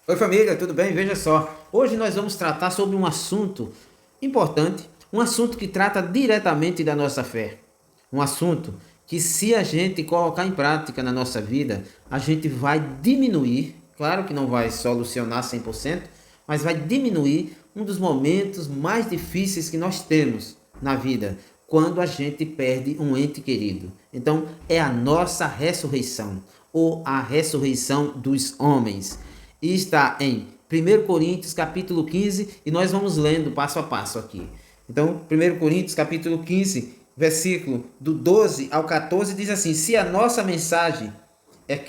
Oi família, tudo bem? Veja só, hoje nós vamos tratar sobre um assunto importante, um assunto que trata diretamente da nossa fé. Um assunto que, se a gente colocar em prática na nossa vida, a gente vai diminuir, claro que não vai solucionar 100%, mas vai diminuir um dos momentos mais difíceis que nós temos na vida, quando a gente perde um ente querido. Então, é a nossa ressurreição, ou a ressurreição dos homens. E está em 1 Coríntios capítulo 15, e nós vamos lendo passo a passo aqui. Então, 1 Coríntios capítulo 15, versículo do 12 ao 14 diz assim: se a nossa mensagem é que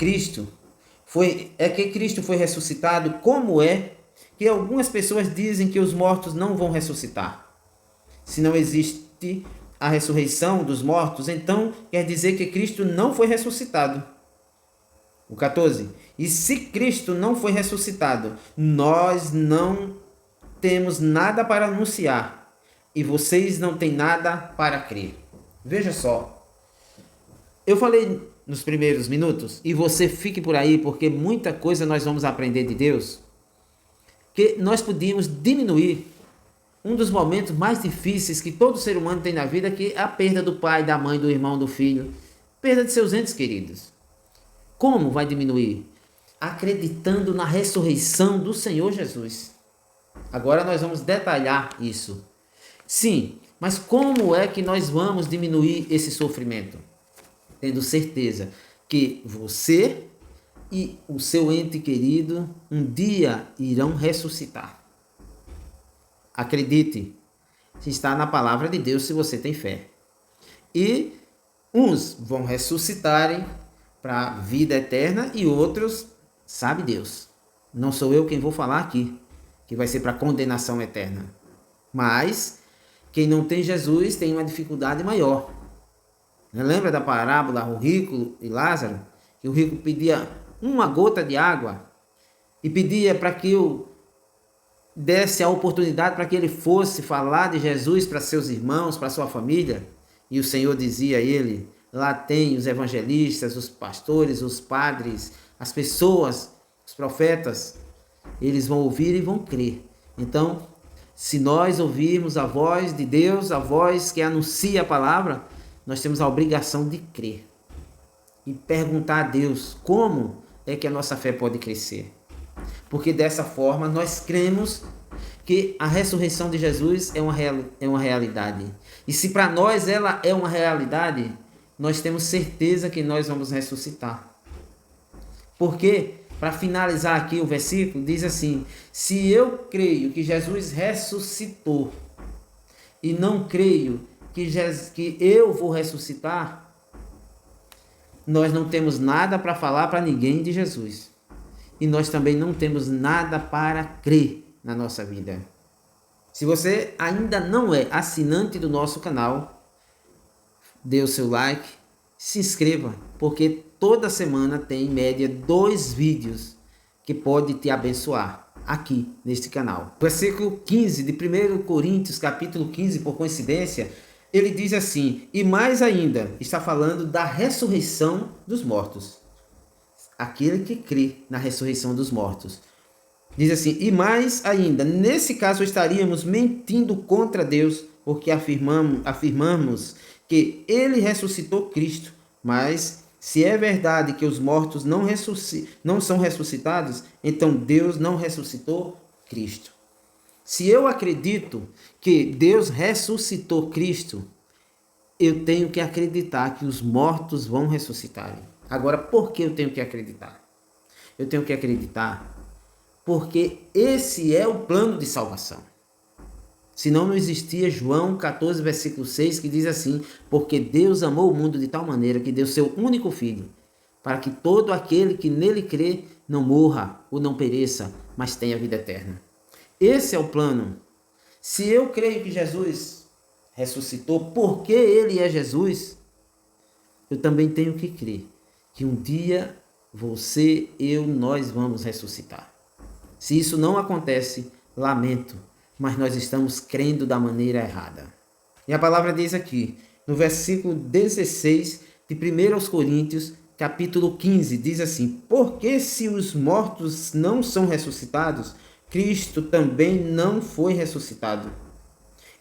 Cristo foi ressuscitado, como é que algumas pessoas dizem que os mortos não vão ressuscitar? Se não existe a ressurreição dos mortos, então quer dizer que Cristo não foi ressuscitado. O 14. E se Cristo não foi ressuscitado, nós não temos nada para anunciar, e vocês não têm nada para crer. Veja só, eu falei nos primeiros minutos, e você fique por aí, porque muita coisa nós vamos aprender de Deus, que nós podíamos diminuir um dos momentos mais difíceis que todo ser humano tem na vida, que é a perda do pai, da mãe, do irmão, do filho, perda de seus entes queridos. Como vai diminuir? Acreditando na ressurreição do Senhor Jesus. Agora nós vamos detalhar isso. Sim, mas como é que nós vamos diminuir esse sofrimento? Tendo certeza que você e o seu ente querido um dia irão ressuscitar. Acredite, está na palavra de Deus se você tem fé. E uns vão ressuscitarem para a vida eterna e outros, sabe Deus. Não sou eu quem vou falar aqui, que vai ser para condenação eterna. Mas quem não tem Jesus tem uma dificuldade maior. Lembra da parábola o rico e Lázaro? Que o rico pedia uma gota de água e pedia para que eu desse a oportunidade para que ele fosse falar de Jesus para seus irmãos, para sua família. E o Senhor dizia a ele: lá tem os evangelistas, os pastores, os padres, as pessoas, os profetas. Eles vão ouvir e vão crer. Então, se nós ouvirmos a voz de Deus, a voz que anuncia a palavra, nós temos a obrigação de crer. E perguntar a Deus como é que a nossa fé pode crescer. Porque dessa forma nós cremos que a ressurreição de Jesus é uma realidade. E se para nós ela é uma realidade, nós temos certeza que nós vamos ressuscitar. Porque, para finalizar aqui o versículo, diz assim: se eu creio que Jesus ressuscitou e não creio que eu vou ressuscitar, nós não temos nada para falar para ninguém de Jesus. E nós também não temos nada para crer na nossa vida. Se você ainda não é assinante do nosso canal, dê o seu like, se inscreva, porque toda semana tem em média 2 vídeos que pode te abençoar aqui neste canal. Versículo 15 de 1 Coríntios, capítulo 15, por coincidência, ele diz assim: e mais ainda, está falando da ressurreição dos mortos. Aquele que crê na ressurreição dos mortos. Diz assim: e mais ainda, nesse caso estaríamos mentindo contra Deus, porque afirmamos que ele ressuscitou Cristo. Mas se é verdade que os mortos não são ressuscitados, então Deus não ressuscitou Cristo. Se eu acredito que Deus ressuscitou Cristo, eu tenho que acreditar que os mortos vão ressuscitarem. Agora, por que eu tenho que acreditar? Eu tenho que acreditar porque esse é o plano de salvação. Senão não existia João 14, versículo 6, que diz assim: porque Deus amou o mundo de tal maneira que deu seu único filho, para que todo aquele que nele crê não morra ou não pereça, mas tenha vida eterna. Esse é o plano. Se eu creio que Jesus ressuscitou, porque ele é Jesus, eu também tenho que crer que um dia você, eu, nós vamos ressuscitar. Se isso não acontece, lamento, mas nós estamos crendo da maneira errada. E a palavra diz aqui, no versículo 16 de 1 Coríntios, capítulo 15, diz assim: porque se os mortos não são ressuscitados, Cristo também não foi ressuscitado.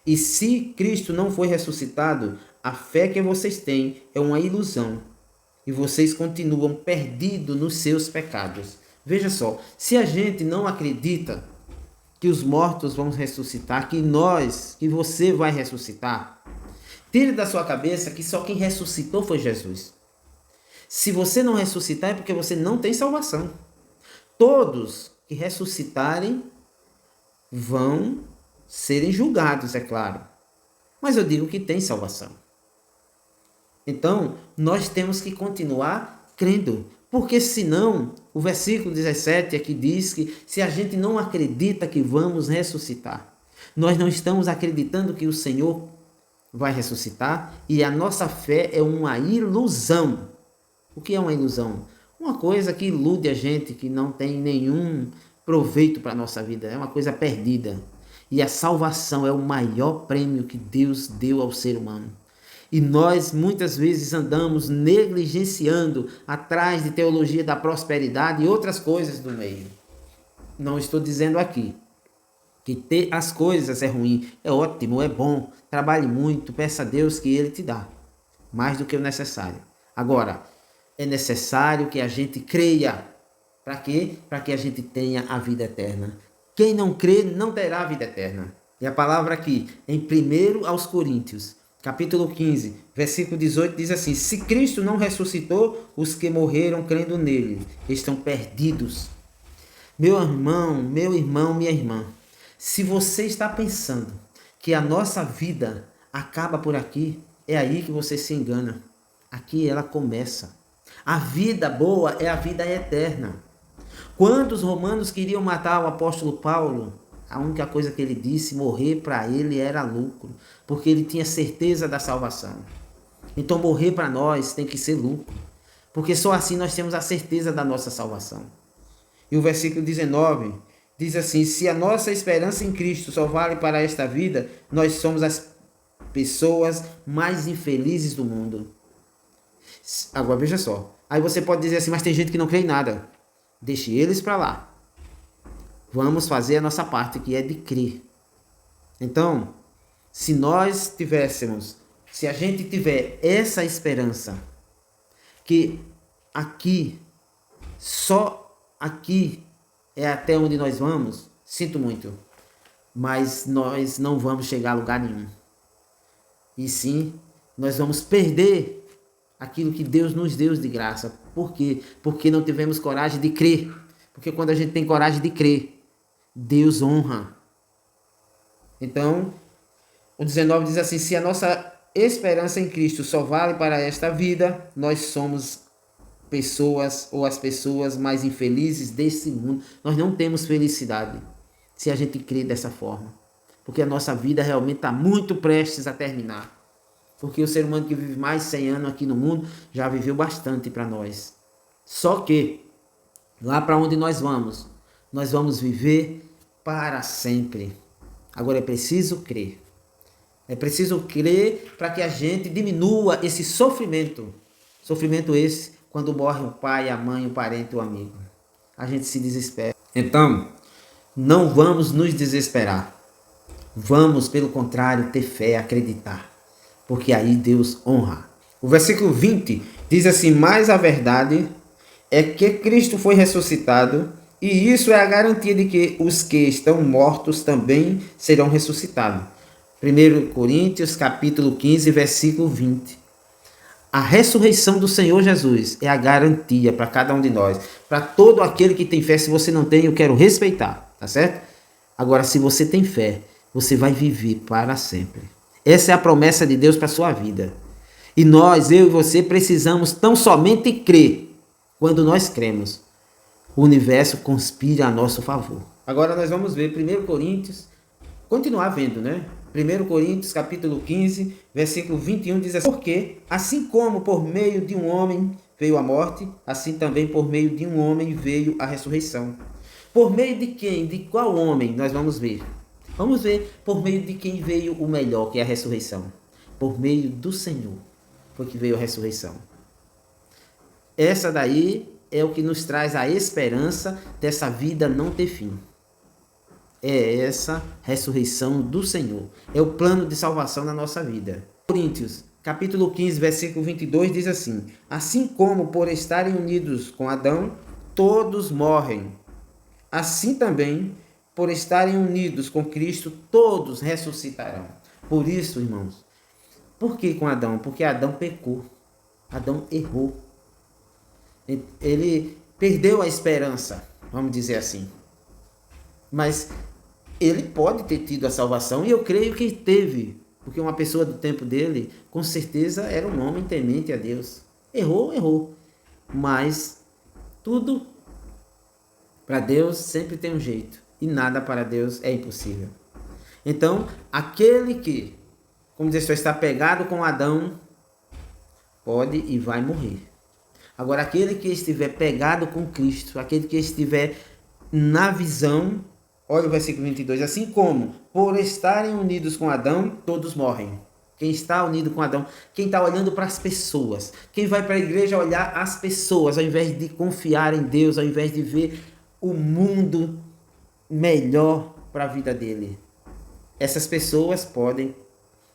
E se Cristo não foi ressuscitado, a fé que vocês têm é uma ilusão. E vocês continuam perdidos nos seus pecados. Veja só, se a gente não acredita que os mortos vão ressuscitar, que você vai ressuscitar, tire da sua cabeça que só quem ressuscitou foi Jesus. Se você não ressuscitar é porque você não tem salvação. Todos que ressuscitarem vão serem julgados, é claro. Mas eu digo que tem salvação. Então, nós temos que continuar crendo. Porque senão, o versículo 17 aqui diz que se a gente não acredita que vamos ressuscitar, nós não estamos acreditando que o Senhor vai ressuscitar e a nossa fé é uma ilusão. O que é uma ilusão? Uma coisa que ilude a gente, que não tem nenhum proveito para a nossa vida, é uma coisa perdida. E a salvação é o maior prêmio que Deus deu ao ser humano. E nós muitas vezes andamos negligenciando atrás de teologia da prosperidade e outras coisas do meio. Não estou dizendo aqui que ter as coisas é ruim, é ótimo, é bom. Trabalhe muito, peça a Deus que Ele te dá, mais do que o necessário. Agora, é necessário que a gente creia. Para quê? Para que a gente tenha a vida eterna. Quem não crê não terá a vida eterna. E a palavra aqui, em 1 aos Coríntios, capítulo 15, versículo 18, diz assim: se Cristo não ressuscitou, os que morreram crendo nele estão perdidos. Meu irmão, minha irmã, se você está pensando que a nossa vida acaba por aqui, é aí que você se engana. Aqui ela começa. A vida boa é a vida eterna. Quando os romanos queriam matar o apóstolo Paulo, a única coisa que ele disse, morrer para ele era lucro, porque ele tinha certeza da salvação. Então morrer para nós tem que ser lucro, porque só assim nós temos a certeza da nossa salvação. E o versículo 19 diz assim: se a nossa esperança em Cristo só vale para esta vida, nós somos as pessoas mais infelizes do mundo. Agora veja só, aí você pode dizer assim, mas tem gente que não crê em nada. Deixe eles para lá. Vamos fazer a nossa parte, que é de crer. Então, se a gente tiver essa esperança, que aqui, só aqui é até onde nós vamos, sinto muito, mas nós não vamos chegar a lugar nenhum. E sim, nós vamos perder aquilo que Deus nos deu de graça. Por quê? Porque não tivemos coragem de crer. Porque quando a gente tem coragem de crer, Deus honra. Então, o 19 diz assim: se a nossa esperança em Cristo só vale para esta vida, nós somos pessoas ou as pessoas mais infelizes desse mundo. Nós não temos felicidade se a gente crê dessa forma. Porque a nossa vida realmente está muito prestes a terminar. Porque o ser humano que vive mais de 100 anos aqui no mundo já viveu bastante para nós. Só que, lá para onde nós vamos viver para sempre. Agora é preciso crer. É preciso crer para que a gente diminua esse sofrimento. Sofrimento esse quando morre o pai, a mãe, o parente, o amigo. A gente se desespera. Então, não vamos nos desesperar. Vamos, pelo contrário, ter fé, acreditar. Porque aí Deus honra. O versículo 20 diz assim: mas a verdade é que Cristo foi ressuscitado, e isso é a garantia de que os que estão mortos também serão ressuscitados. 1 Coríntios capítulo 15, versículo 20. A ressurreição do Senhor Jesus é a garantia para cada um de nós. Para todo aquele que tem fé. Se você não tem, eu quero respeitar. Tá certo? Agora, se você tem fé, você vai viver para sempre. Essa é a promessa de Deus para a sua vida. E nós, eu e você, precisamos tão somente crer. Quando nós cremos, o universo conspira a nosso favor. Agora nós vamos ver 1 Coríntios, continuar vendo, né? 1 Coríntios capítulo 15, versículo 21 diz assim: porque assim como por meio de um homem veio a morte, assim também por meio de um homem veio a ressurreição. Por meio de quem? De qual homem? Nós vamos ver. Vamos ver por meio de quem veio o melhor, que é a ressurreição. Por meio do Senhor foi que veio a ressurreição. Essa daí é o que nos traz a esperança dessa vida não ter fim. É essa ressurreição do Senhor. É o plano de salvação na nossa vida. Coríntios, capítulo 15, versículo 22 diz assim: assim como por estarem unidos com Adão, todos morrem, assim também, por estarem unidos com Cristo, todos ressuscitarão. Por isso, irmãos, por que com Adão? Porque Adão pecou. Adão errou. Ele perdeu a esperança, vamos dizer assim. Mas ele pode ter tido a salvação, e eu creio que teve. Porque uma pessoa do tempo dele, com certeza, era um homem temente a Deus. Errou. Mas tudo para Deus sempre tem um jeito. E nada para Deus é impossível. Então, aquele que, como diz, só está pegado com Adão, pode e vai morrer. Agora, aquele que estiver pegado com Cristo, aquele que estiver na visão, olha o versículo 22, assim como por estarem unidos com Adão, todos morrem. Quem está unido com Adão, quem está olhando para as pessoas, quem vai para a igreja olhar as pessoas, ao invés de confiar em Deus, ao invés de ver o mundo melhor para a vida dele. Essas pessoas podem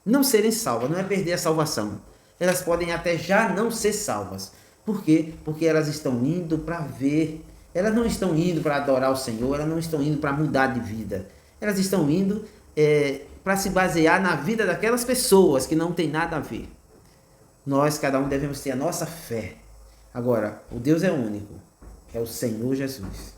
não serem salvas, não é perder a salvação. Elas podem até já não ser salvas. Por quê? Porque elas estão indo para ver. Elas não estão indo para adorar o Senhor, elas não estão indo para mudar de vida. Elas estão indo para se basear na vida daquelas pessoas que não tem nada a ver. Nós, cada um, devemos ter a nossa fé. Agora, o Deus é único, é o Senhor Jesus.